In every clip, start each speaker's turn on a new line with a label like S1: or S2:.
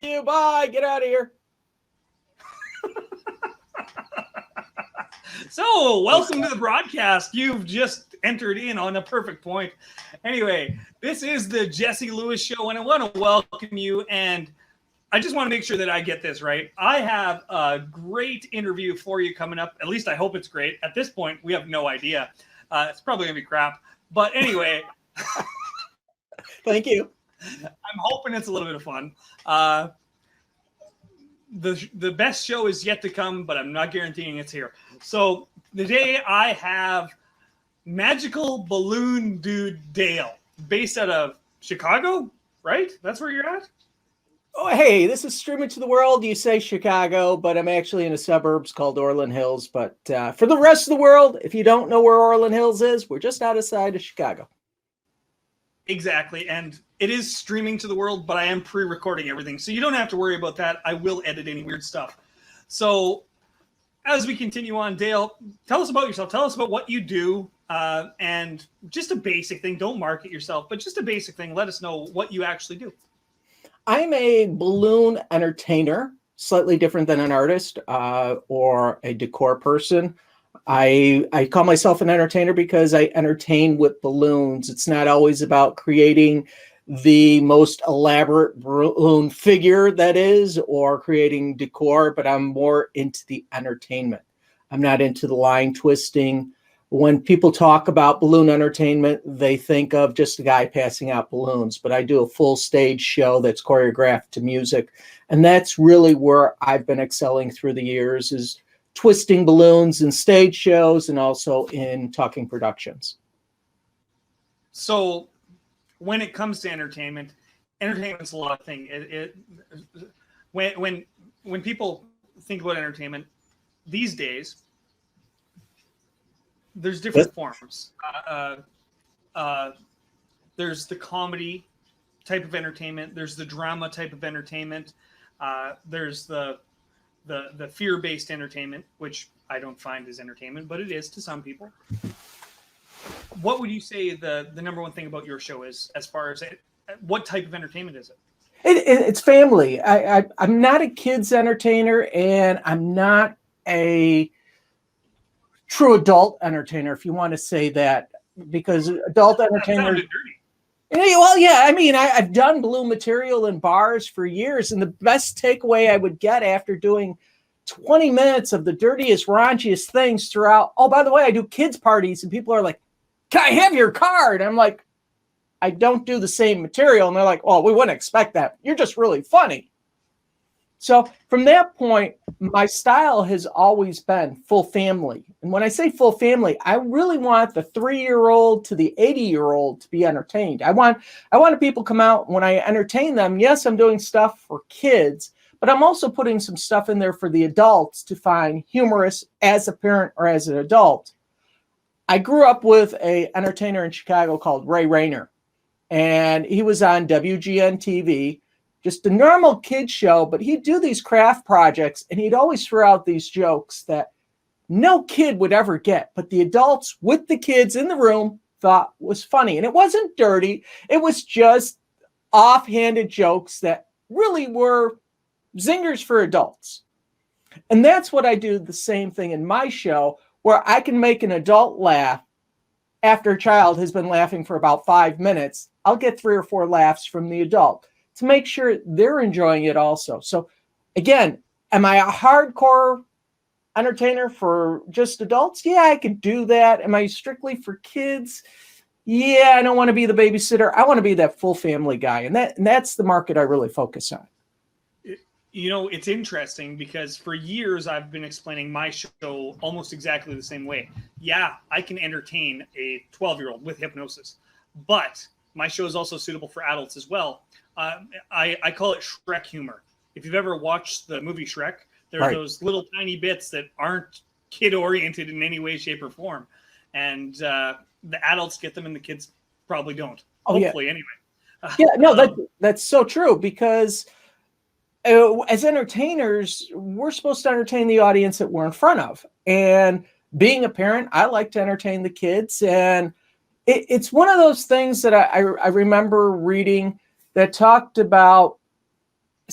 S1: you. Bye. Get out of here.
S2: So, welcome to the broadcast. You've just entered in on a perfect point. Anyway, this is the Jesse Lewis Show, and I want to welcome you. And I just want to make sure that I get this right. I have a great interview for you coming up. At least I hope it's great. At this point, we have no idea. It's probably going to be crap. But anyway.
S1: Thank you.
S2: I'm hoping it's a little bit of fun. The best show is yet to come, but I'm not guaranteeing it's here. So today I have Magical Balloon Dude Dale, based out of Chicago, right? That's where you're at?
S1: Oh, hey, this is Streaming to the World. You say Chicago, but I'm actually in the suburbs called Orland Hills. But for the rest of the world, if you don't know where Orland Hills is, we're just outside of Chicago.
S2: Exactly. And it is streaming to the world, but I am pre-recording everything. So you don't have to worry about that. I will edit any weird stuff. So as we continue on, Dale, tell us about yourself. Tell us about what you do, and just a basic thing. Don't market yourself, but just a basic thing. Let us know what you actually do.
S1: I'm a balloon entertainer, slightly different than an artist or a decor person. I call myself an entertainer because I entertain with balloons. It's not always about creating the most elaborate balloon figure that is, or creating decor, but I'm more into the entertainment. I'm not into the line twisting. When people talk about balloon entertainment, they think of just a guy passing out balloons, but I do a full stage show that's choreographed to music. And that's really where I've been excelling through the years, is twisting balloons in stage shows and also in talking productions.
S2: So when it comes to entertainment's a lot of things. When people think about entertainment these days, there's different forms. There's the comedy type of entertainment. There's the drama type of entertainment. There's the fear-based entertainment, which I don't find is entertainment, but it is to some people. What would you say the number one thing about your show is, as far as what type of entertainment is it?
S1: It's family. I'm not a kids entertainer, and I'm not a true adult entertainer, if you want to say that, because adult entertainers. Well, yeah, I mean, I've done balloon material in bars for years, and the best takeaway I would get after doing 20 minutes of the dirtiest, raunchiest things throughout. Oh, by the way, I do kids parties, and people are like, "Can I have your card?" I'm like, I don't do the same material. And they're like, "Oh, we wouldn't expect that. You're just really funny." So from that point, my style has always been full family. And when I say full family, I really want the 3-year-old to the 80-year-old to be entertained. I want people come out when I entertain them. Yes, I'm doing stuff for kids, but I'm also putting some stuff in there for the adults to find humorous as a parent or as an adult. I grew up with an entertainer in Chicago called Ray Rayner, and he was on WGN TV. Just a normal kid show, but he'd do these craft projects, and he'd always throw out these jokes that no kid would ever get, but the adults with the kids in the room thought was funny. And it wasn't dirty. It was just offhanded jokes that really were zingers for adults. And that's what I do, the same thing in my show, where I can make an adult laugh after a child has been laughing for about 5 minutes. I'll get 3 or 4 laughs from the adult to make sure they're enjoying it also. So again, am I a hardcore entertainer for just adults? Yeah, I could do that. Am I strictly for kids? Yeah, I don't want to be the babysitter. I want to be that full family guy. And that's the market I really focus on.
S2: You know, it's interesting because for years I've been explaining my show almost exactly the same way. Yeah, I can entertain a 12-year-old with hypnosis, but my show is also suitable for adults as well. I call it Shrek Humor. If you've ever watched the movie Shrek, there are those little tiny bits that aren't kid-oriented in any way, shape, or form. And the adults get them and the kids probably don't. Hopefully, anyway.
S1: Yeah, no, that's so true, because as entertainers, we're supposed to entertain the audience that we're in front of. And being a parent, I like to entertain the kids. And it's one of those things that I remember reading that talked about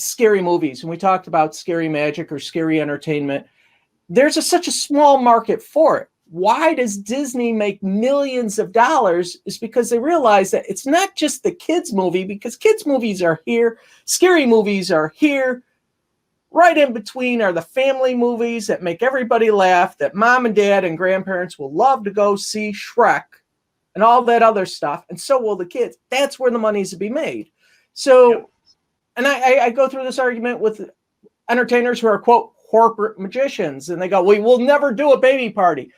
S1: scary movies, and we talked about scary magic or scary entertainment, there's such a small market for it. Why does Disney make millions of dollars? Is because they realize that it's not just the kids movie, because kids movies are here, scary movies are here. Right in between are the family movies that make everybody laugh, that mom and dad and grandparents will love to go see. Shrek and all that other stuff, and so will the kids. That's where the money's to be made. So, yep. And I go through this argument with entertainers who are, quote, corporate magicians, and they go, we will never do a baby party.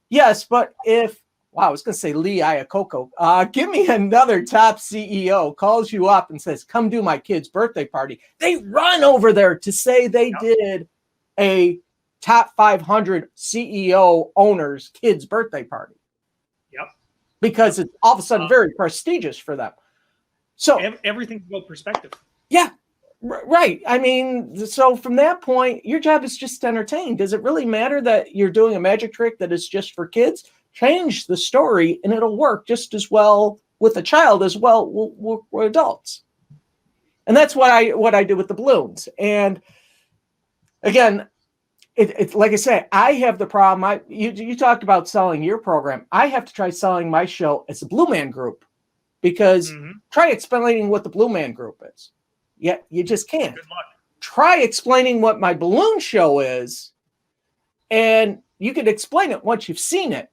S1: Yes, but if, wow, I was going to say Lee Iacocca, give me another top CEO, calls you up and says, come do my kid's birthday party. They run over there to say they did a top 500 CEO owners kid's birthday party.
S2: Yep.
S1: Because it's all of a sudden very prestigious for them. So
S2: everything's about perspective.
S1: Yeah, right. I mean, so from that point, your job is just to entertain. Does it really matter that you're doing a magic trick that is just for kids? Change the story and it'll work just as well with a child as well with adults. And that's what I did with the balloons. And again, it's like I say, I have the problem. You talked about selling your program. I have to try selling my show as the Blue Man Group, because try explaining what the Blue Man Group is. Yeah, you just can't.
S2: Good luck.
S1: Try explaining what my balloon show is, and you can explain it once you've seen it.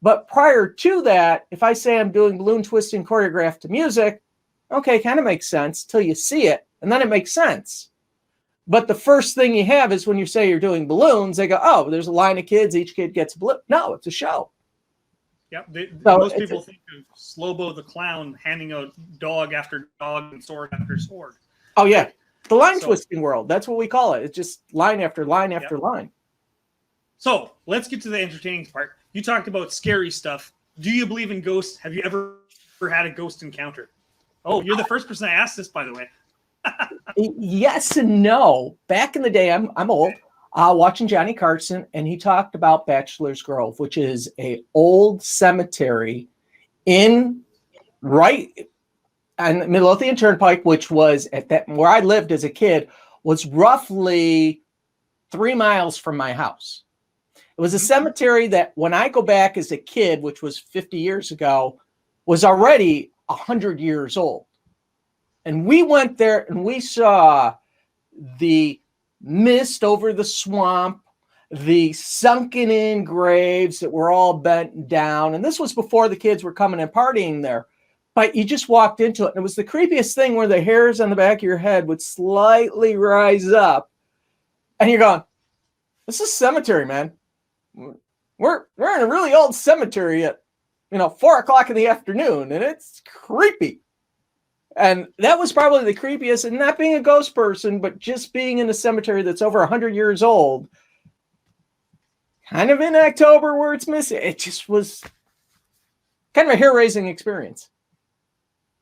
S1: But prior to that, if I say I'm doing balloon twisting choreographed to music, okay, kind of makes sense till you see it, and then it makes sense. But the first thing you have is when you say you're doing balloons, they go, oh, there's a line of kids, each kid gets a balloon. No, it's a show.
S2: Yep. Most people think of Slobo the Clown handing out dog after dog and sword after sword.
S1: Oh, yeah. The line twisting world. That's what we call it. It's just line after line after line.
S2: So let's get to the entertaining part. You talked about scary stuff. Do you believe in ghosts? Have you ever had a ghost encounter? Oh, you're the first person I asked this, by the way.
S1: Yes and no. Back in the day, I'm old, watching Johnny Carson, and he talked about Bachelor's Grove, which is a old cemetery in Midlothian Turnpike, which was at that where I lived as a kid, was roughly 3 miles from my house. It was a cemetery that when I go back as a kid, which was 50 years ago, was already 100 years old. And we went there and we saw the mist over the swamp, the sunken in graves that were all bent down. And this was before the kids were coming and partying there. But you just walked into it. And it was the creepiest thing where the hairs on the back of your head would slightly rise up. And you're going, this is a cemetery, man. We're in a really old cemetery at 4 o'clock in the afternoon, and it's creepy. And that was probably the creepiest, and not being a ghost person, but just being in a cemetery that's over 100 years old, kind of in October where it's missing. It just was kind of a hair-raising experience.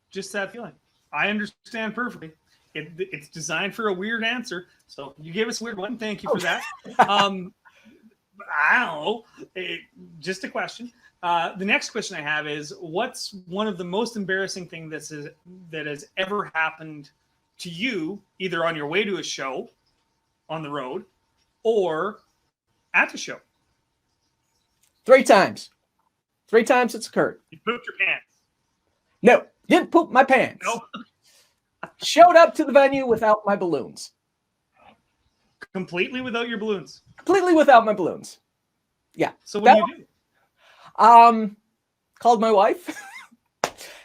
S2: Just that feeling. I understand perfectly. It's designed for a weird answer, so you gave us a weird one. Thank you for that. I don't know. Just a question. The next question I have is, what's one of the most embarrassing things that has ever happened to you, either on your way to a show, on the road, or at the show?
S1: 3 times. 3 times it's occurred.
S2: You pooped your pants?
S1: No, didn't poop my pants.
S2: No.
S1: Showed up to the venue without my balloons.
S2: Completely without your balloons?
S1: Completely without my balloons. Yeah.
S2: So what do you do?
S1: Called my wife.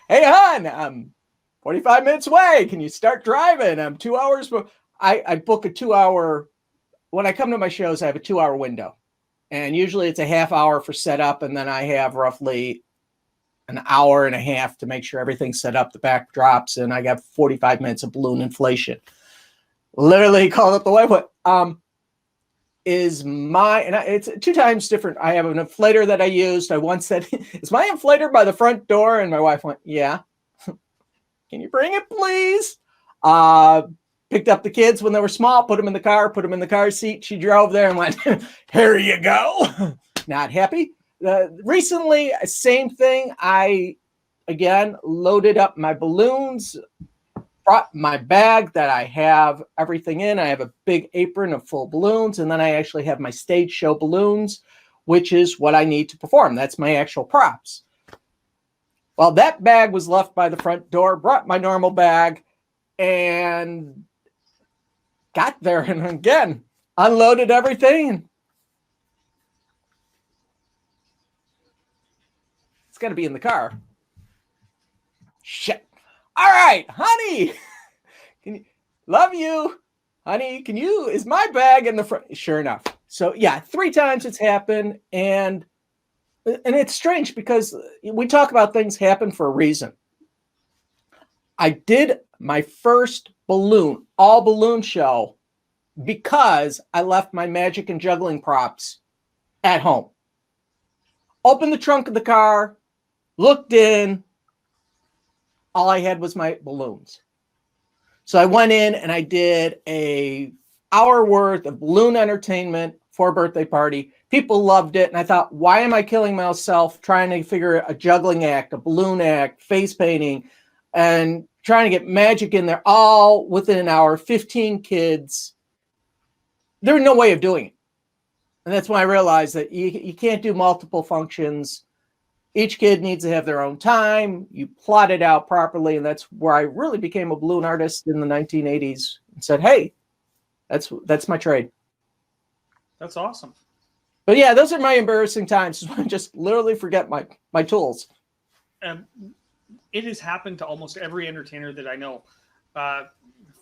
S1: Hey, hon, I'm 45 minutes away. Can you start driving? I'm 2 hours. I book a 2-hour. When I come to my shows, I have a 2-hour window. And usually it's a half hour for setup. And then I have roughly an hour and a half to make sure everything's set up, the backdrops, and I got 45 minutes of balloon inflation. Literally called up the wife. It's 2 times different. I have an inflator that I used. I once said, is my inflator by the front door? And my wife went, yeah. Can you bring it, please? Picked up the kids when they were small, put them in the car seat. She drove there and went, here you go. Not happy. Recently, same thing. I, again, loaded up my balloons brought my bag that I have everything in. I have a big apron of full balloons, and then I actually have my stage show balloons, which is what I need to perform. That's my actual props. Well, that bag was left by the front door, brought my normal bag, and got there, and again, unloaded everything. It's got to be in the car. Shit. All right, honey. Love you. Honey, is my bag in the front? Sure enough. So yeah, 3 times it's happened. And it's strange because we talk about things happen for a reason. I did my first all balloon show because I left my magic and juggling props at home. Opened the trunk of the car, looked in. All I had was my balloons. So I went in and I did a hour worth of balloon entertainment for a birthday party. People loved it. And I thought, why am I killing myself trying to figure a juggling act, a balloon act, face painting, and trying to get magic in there all within an hour, 15 kids. There was no way of doing it. And that's when I realized that you can't do multiple functions. Each kid needs to have their own time. You plot it out properly. And that's where I really became a balloon artist in the 1980s and said, hey, that's my trade.
S2: That's awesome.
S1: But yeah, those are my embarrassing times. I just literally forget my tools.
S2: It has happened to almost every entertainer that I know.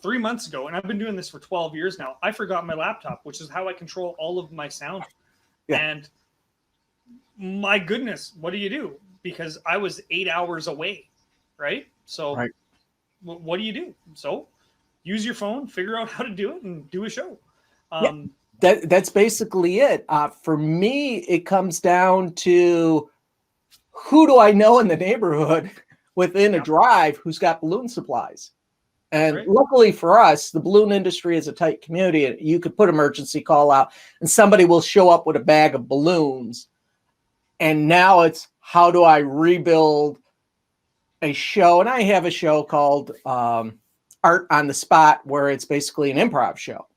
S2: 3 months ago, and I've been doing this for 12 years now, I forgot my laptop, which is how I control all of my sound. Yeah. And my goodness, what do you do? Because I was 8 hours away, right? So right. What do you do? So use your phone, figure out how to do it, and do a show.
S1: That's basically it. For me, it comes down to who do I know in the neighborhood within a drive who's got balloon supplies. And luckily for us, the balloon industry is a tight community. You could put emergency call out and somebody will show up with a bag of balloons. And now it's how do I rebuild a show? And I have a show called Art on the Spot, where it's basically an improv show.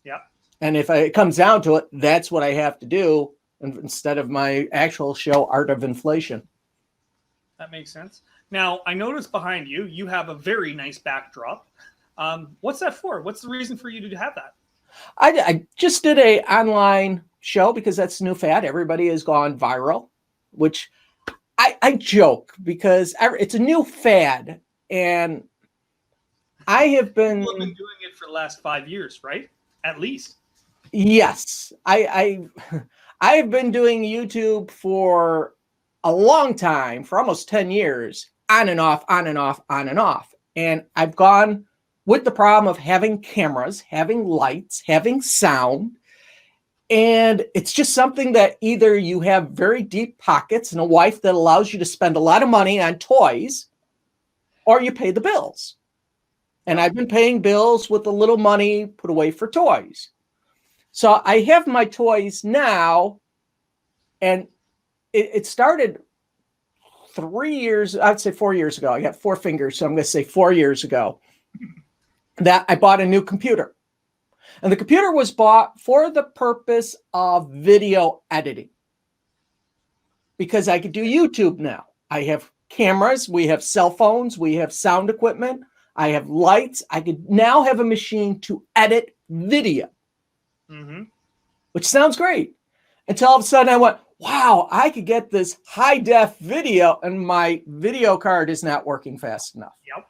S2: Yeah.
S1: And if it comes down to it, that's what I have to do instead of my actual show, Art of Inflation.
S2: That makes sense. Now, I noticed behind you, you have a very nice backdrop. What's that for? What's the reason for you to have that?
S1: I just did a online show because that's the new fad. Everybody has gone viral, which I joke because it's a new fad. And I have been
S2: doing it for the last 5 years, right? At least.
S1: Yes. I have been doing YouTube for a long time, for almost 10 years, on and off, on and off, on and off. And I've gone with the problem of having cameras, having lights, having sound. And it's just something that either you have very deep pockets and a wife that allows you to spend a lot of money on toys, or you pay the bills. And I've been paying bills with a little money put away for toys. So I have my toys now, and it started 3 years, I'd say 4 years ago. I got 4 fingers, so I'm going to say 4 years ago that I bought a new computer. And the computer was bought for the purpose of video editing because I could do YouTube now. I have cameras, we have cell phones, we have sound equipment, I have lights. I could now have a machine to edit video, which sounds great. Until all of a sudden I went, wow, I could get this high def video and my video card is not working fast enough.
S2: Yep.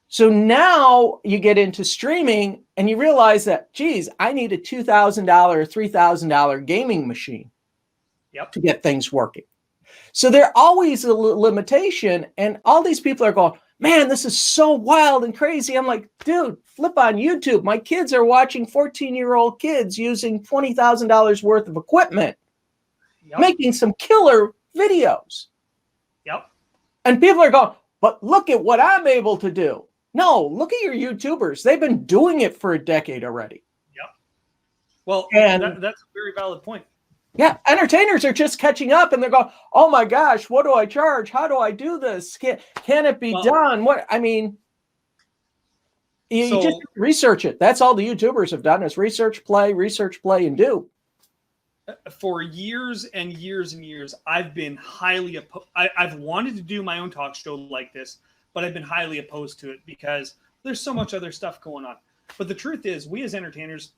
S1: So now you get into streaming and you realize that, geez, I need a $2,000, $3,000 gaming machine to get things working. So there's always a limitation. And all these people are going, man, this is so wild and crazy. I'm like, dude, flip on YouTube. My kids are watching 14-year-old kids using $20,000 worth of equipment, making some killer videos.
S2: Yep.
S1: And people are going, but look at what I'm able to do. No, look at your YouTubers. They've been doing it for a decade already.
S2: Yep. Well, that's a very valid point.
S1: Yeah, entertainers are just catching up and they're going, oh my gosh, what do I charge? How do I do this? Can it be done? What I mean, You just research it. That's all the YouTubers have done is research, play, and do.
S2: For years and years and years, I've been highly opposed. I've wanted to do my own talk show like this, but I've been highly opposed to it because there's so much other stuff going on. But the truth is, we as entertainers,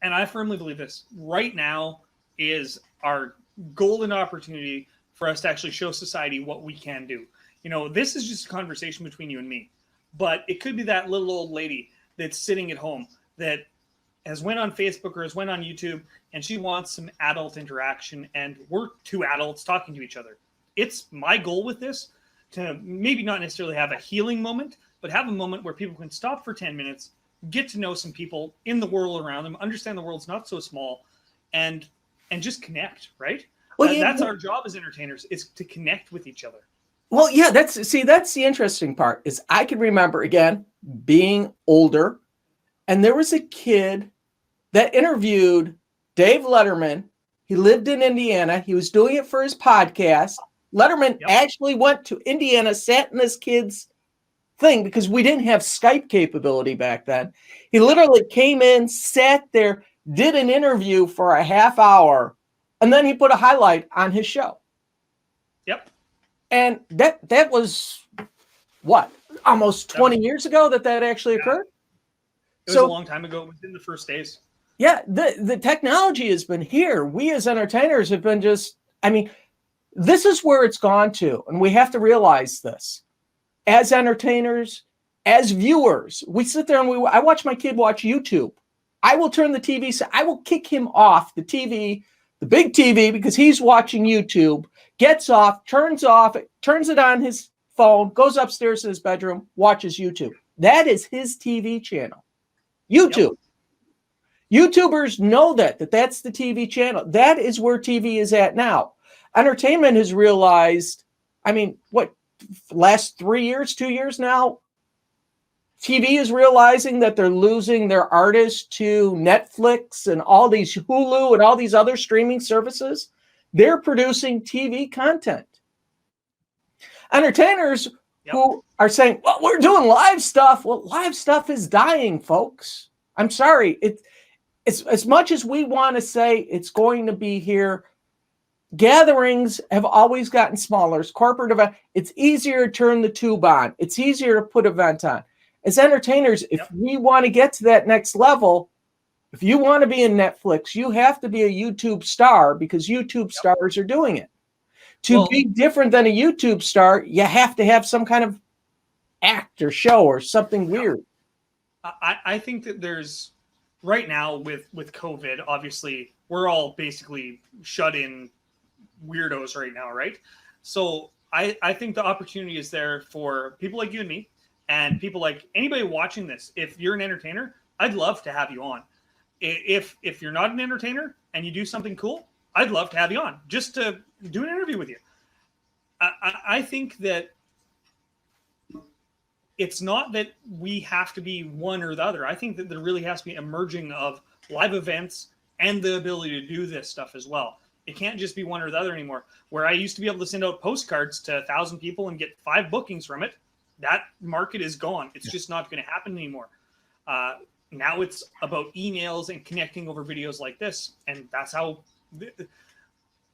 S2: and I firmly believe this, right now is our golden opportunity for us to actually show society what we can do. You know, this is just a conversation between you and me, but it could be that little old lady that's sitting at home that has went on Facebook or has went on YouTube and she wants some adult interaction, and we're two adults talking to each other. It's my goal with this to maybe not necessarily have a healing moment, but have a moment where people can stop for 10 minutes, get to know some people in the world around them, understand the world's not so small, and just connect, right? Well, that's our job as entertainers, is to connect with each other.
S1: Well, yeah, that's the interesting part is I can remember, again, being older, and there was a kid that interviewed Dave Letterman. He lived in Indiana. He was doing it for his podcast. Letterman actually went to Indiana, sat in this kid's thing because we didn't have Skype capability back then. He literally came in, sat there, did an interview for a half hour, and then he put a highlight on his show.
S2: Yep.
S1: And that was what? Almost 20 years ago that actually occurred?
S2: It was a long time ago. It was in the first days.
S1: Yeah, the technology has been here. We as entertainers have been this is where it's gone to, and we have to realize this. As entertainers, as viewers, we sit there and I watch my kid watch YouTube. I will turn the TV, so I will kick him off the TV, the big TV, because he's watching YouTube, gets off, turns it on his phone, goes upstairs to his bedroom, watches YouTube. That is his TV channel. YouTube. Yep. YouTubers know that's the TV channel. That is where TV is at now. Entertainment has realized, last 3 years, 2 years now, TV is realizing that they're losing their artists to Netflix and all these Hulu and all these other streaming services. They're producing TV content. Entertainers who are saying, well, we're doing live stuff. Well, live stuff is dying, folks. I'm sorry. It's as much as we want to say it's going to be here. Gatherings have always gotten smaller. Corporate event, it's easier to turn the tube on. It's easier to put event on. As entertainers, if we want to get to that next level, if you want to be in Netflix, you have to be a YouTube star because YouTube stars are doing it. To be different than a YouTube star, you have to have some kind of act or show or something weird.
S2: I think that there's, right now with COVID, obviously, we're all basically shut in weirdos right now, right? So I think the opportunity is there for people like you and me, and people like anybody watching this. If you're an entertainer, I'd love to have you on. If you're not an entertainer and you do something cool, I'd love to have you on just to do an interview with you. I think that it's not that we have to be one or the other. I think that there really has to be a merging of live events and the ability to do this stuff as well. It can't just be one or the other anymore. Where I used to be able to send out postcards to 1,000 people and get 5 bookings from it, that market is gone. It's just not going to happen anymore. Now it's about emails and connecting over videos like this. And that's how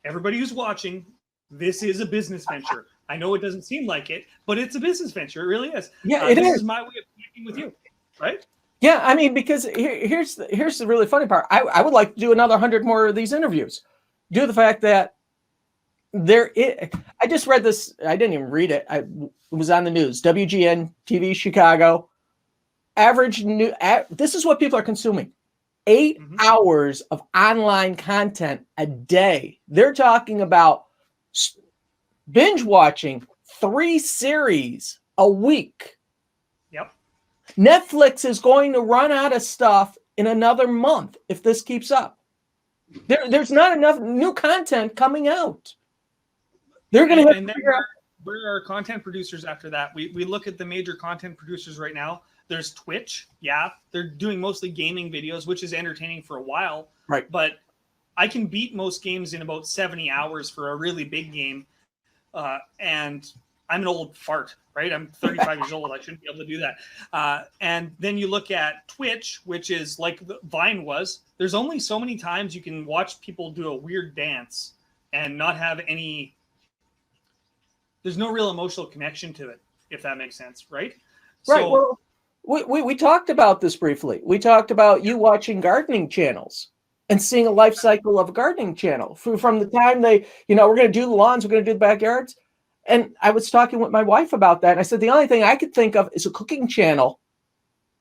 S2: everybody who's watching, this is a business venture. I know it doesn't seem like it, but it's a business venture. It really is.
S1: Yeah,
S2: this is my way of connecting with you, right?
S1: Yeah, because here's the really funny part. I would like to do another 100 more of these interviews. Due to the fact that I just read this. I didn't even read it. It was on the news. WGN TV Chicago. This is what people are consuming. 8 hours of online content a day. They're talking about binge watching 3 series a week.
S2: Yep.
S1: Netflix is going to run out of stuff in another month if this keeps up. There's not enough new content coming out. They're going to have to figure out.
S2: Where are content producers after that? We look at the major content producers right now. There's Twitch. Yeah, they're doing mostly gaming videos, which is entertaining for a while.
S1: Right.
S2: But I can beat most games in about 70 hours for a really big game. And I'm an old fart, right? I'm 35 years old. I shouldn't be able to do that. And then you look at Twitch, which is like Vine was. There's only so many times you can watch people do a weird dance and not have any. There's no real emotional connection to it, if that makes sense, right?
S1: Right.
S2: So,
S1: well, we talked about this briefly. We talked about you watching gardening channels and seeing a life cycle of a gardening channel from the time they, we're going to do the lawns, we're going to do the backyards. And I was talking with my wife about that. And I said, the only thing I could think of is a cooking channel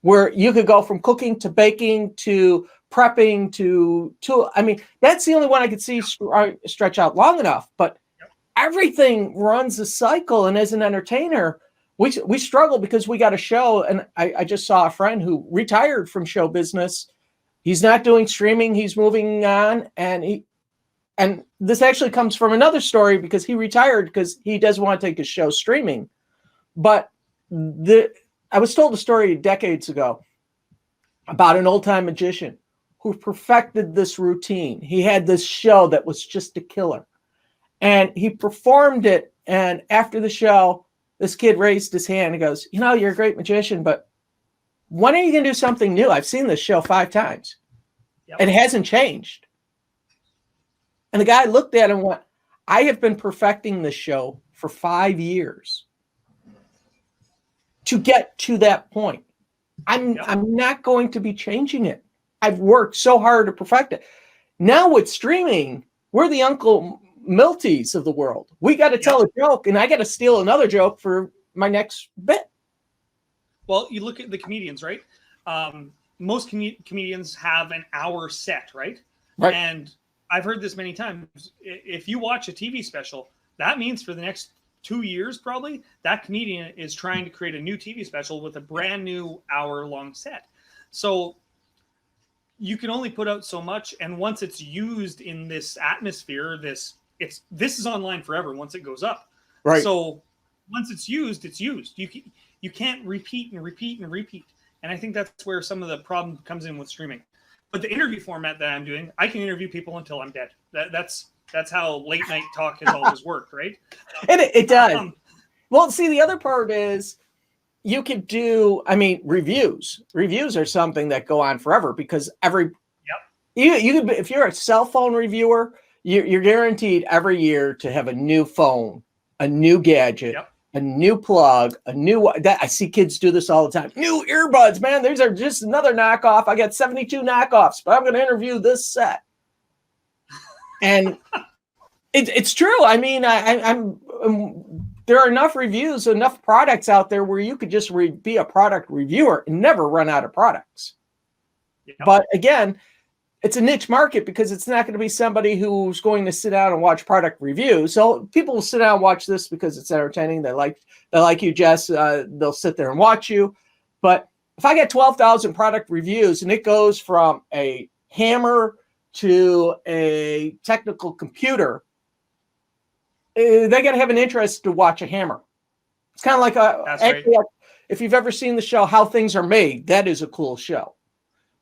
S1: where you could go from cooking to baking to prepping to I mean, that's the only one I could see stretch out long enough. But everything runs a cycle. And as an entertainer, we struggle because we got a show. And I just saw a friend who retired from show business. He's not doing streaming. He's moving on. And this actually comes from another story because he retired because he doesn't want to take his show streaming. But I was told a story decades ago about an old-time magician who perfected this routine. He had this show that was just a killer. And he performed it. And after the show, this kid raised his hand and goes, you're a great magician, but when are you going to do something new? I've seen this show 5 times. Yep. It hasn't changed. And the guy looked at him and went, I have been perfecting this show for 5 years to get to that point. I'm not going to be changing it. I've worked so hard to perfect it. Now with streaming, we're the Uncle Milties of the world. We got to tell a joke, and I got to steal another joke for my next bit.
S2: Well, you look at the comedians, right? Most comedians have an hour set, right?
S1: Right.
S2: And I've heard this many times. If you watch a TV special, that means for the next 2 years, probably, that comedian is trying to create a new TV special with a brand new hour-long set. So you can only put out so much, and once it's used in this atmosphere, this is online forever once it goes up.
S1: Right.
S2: So once it's used, it's used. You can't repeat and repeat and repeat. And I think that's where some of the problem comes in with streaming. But the interview format that I'm doing, I can interview people until I'm dead. That's how late night talk has always worked, right?
S1: And it does. Well, see, the other part is you could do, reviews. Reviews are something that go on forever because you could, if you're a cell phone reviewer, you're guaranteed every year to have a new phone, a new gadget, a new plug, I see kids do this all the time. New earbuds, man. These are just another knockoff. I got 72 knockoffs, but I'm going to interview this set. And it's true. There are enough reviews, enough products out there where you could just be a product reviewer and never run out of products. Yep. But again, it's a niche market because it's not going to be somebody who's going to sit down and watch product reviews. So people will sit down and watch this because it's entertaining. They like you, Jess. They'll sit there and watch you. But if I get 12,000 product reviews and it goes from a hammer to a technical computer, they got to have an interest to watch a hammer. It's kind of like if you've ever seen the show How Things Are Made, that is a cool show.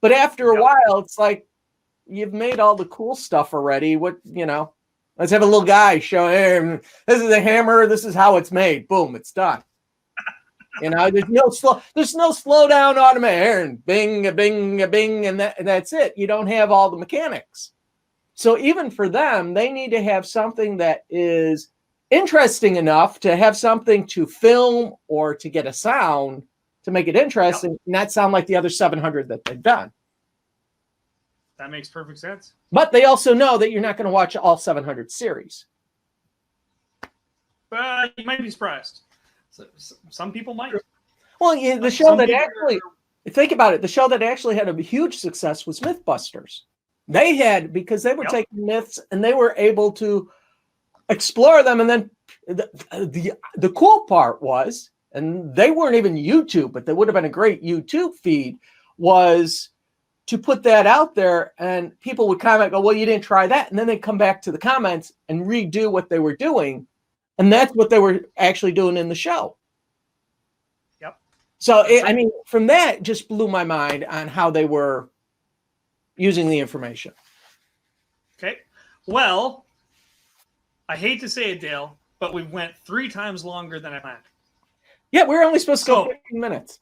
S1: But after a while, it's like, you've made all the cool stuff already. Let's have a little guy show him. This is a hammer. This is how it's made. Boom, it's done. There's no slow down automation. Bing, a bing, a bing, and that's it. You don't have all the mechanics. So even for them, they need to have something that is interesting enough to have something to film or to get a sound to make it interesting and not sound like the other 700 that they've done.
S2: That makes perfect sense.
S1: But they also know that you're not going to watch all 700 series.
S2: You might be surprised. Some people might.
S1: Well, the show that actually, think about it, the show that actually had a huge success was Mythbusters. Because they were taking myths and they were able to explore them. And then the cool part was, and they weren't even YouTube, but they would have been a great YouTube feed, was to put that out there and people would comment, go, well, you didn't try that. And then they'd come back to the comments and redo what they were doing. And that's what they were actually doing in the show.
S2: Yep.
S1: So, from that, just blew my mind on how they were using the information.
S2: Okay. Well, I hate to say it, Dale, but we went 3 times longer than I planned.
S1: Yeah, we were only supposed to go
S2: So-
S1: 15 minutes.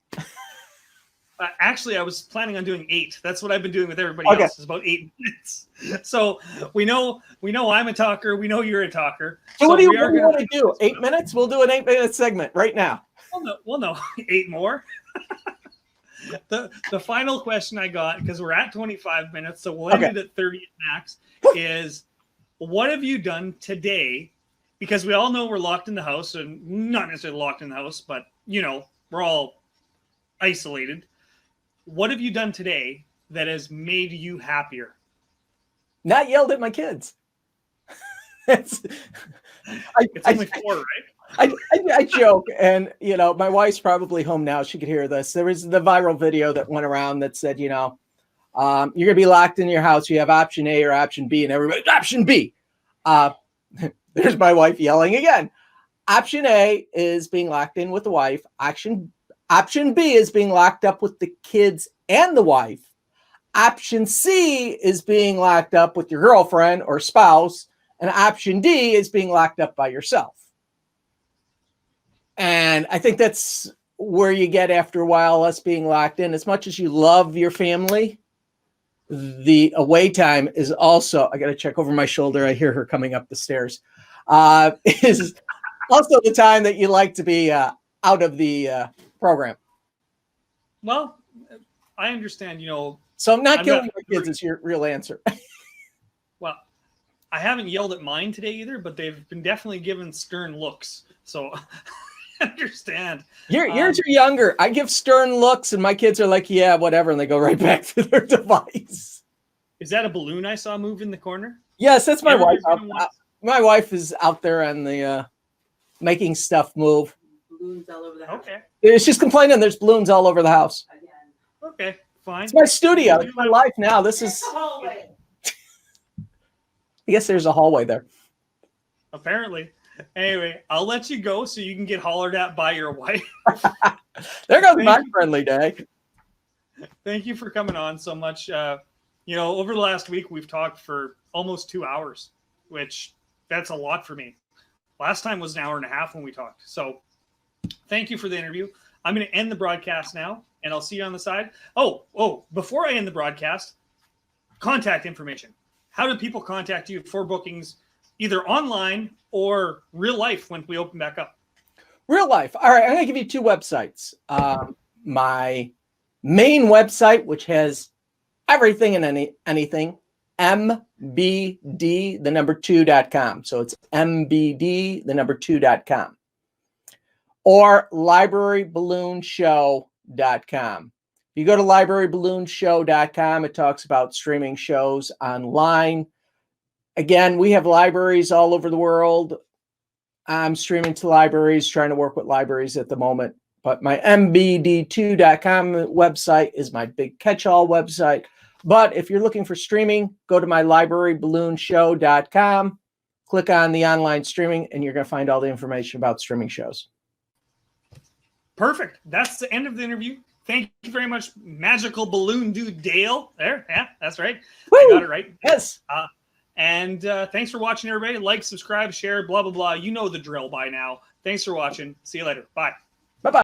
S2: Actually, I was planning on doing 8. That's what I've been doing with everybody
S1: Okay.
S2: else. Is about 8 minutes. So we know I'm a talker. We know you're a talker.
S1: So what do you
S2: we are
S1: want
S2: gonna-
S1: to do? 8 minutes? We'll do an 8-minute segment right now.
S2: Well, no, 8 more. The final question I got, because we're at 25 minutes, so we'll end it at 30 at max, is what have you done today? Because we all know we're locked in the house, and not necessarily locked in the house, but we're all isolated. What have you done today that has made you happier?
S1: Not yelled at my kids. It's
S2: only 4, right?
S1: I joke, and my wife's probably home now. She could hear this. There was the viral video that went around that said, you're gonna be locked in your house. You have option A or option B, and everybody's option B. There's my wife yelling again. Option A is being locked in with the wife. Option B is being locked up with the kids and the wife. Option C is being locked up with your girlfriend or spouse. And option D is being locked up by yourself. And I think that's where you get after a while, us being locked in. As much as you love your family, the away time is also, I got to check over my shoulder. I hear her coming up the stairs. Is also the time that you like to be out of the program.
S2: Well, I understand,
S1: So I'm not
S2: I've
S1: killing
S2: got
S1: my kids is your real answer.
S2: well, I haven't yelled at mine today either, but they've been definitely given stern looks. So I understand.
S1: Yours are younger. I give stern looks and my kids are like, yeah, whatever. And they go right back to their device.
S2: Is that a balloon I saw move in the corner?
S1: Yes, that's my wife.
S2: Everybody's gonna want-
S1: My wife is out there on the making stuff move.
S3: Balloons all over the house.
S2: Okay.
S1: She's complaining there's balloons all over the house.
S3: Again.
S2: Okay. Fine.
S1: It's my studio. It's my life now. This is,
S3: It's a hallway.
S1: I guess there's a hallway there.
S2: Apparently. Anyway, I'll let you go so you can get hollered at by your wife.
S1: There goes
S2: Thank
S1: my
S2: you.
S1: friendly day.
S2: Thank you for coming on so much. Over the last week, we've talked for almost 2 hours, which that's a lot for me. Last time was an hour and a half when we talked. So thank you for the interview. I'm going to end the broadcast now, and I'll see you on the side. Oh, before I end the broadcast, contact information. How do people contact you for bookings, either online or real life when we open back up?
S1: Real life. All right, I'm going to give you 2 websites. My main website, which has everything and anything, mbd2.com. So it's mbd2.com. Or libraryballoonshow.com. If you go to libraryballoonshow.com, it talks about streaming shows online. Again, we have libraries all over the world. I'm streaming to libraries, trying to work with libraries at the moment. But my mbd2.com website is my big catch-all website. But if you're looking for streaming, go to my libraryballoonshow.com, click on the online streaming, and you're going to find all the information about streaming shows.
S2: Perfect. That's the end of the interview. Thank you very much, magical balloon dude Dale. There, yeah, that's right.
S1: Woo!
S2: I got it right.
S1: Yes.
S2: And thanks for watching, everybody. Like, subscribe, share, blah, blah, blah. You know the drill by now. Thanks for watching. See you later. Bye.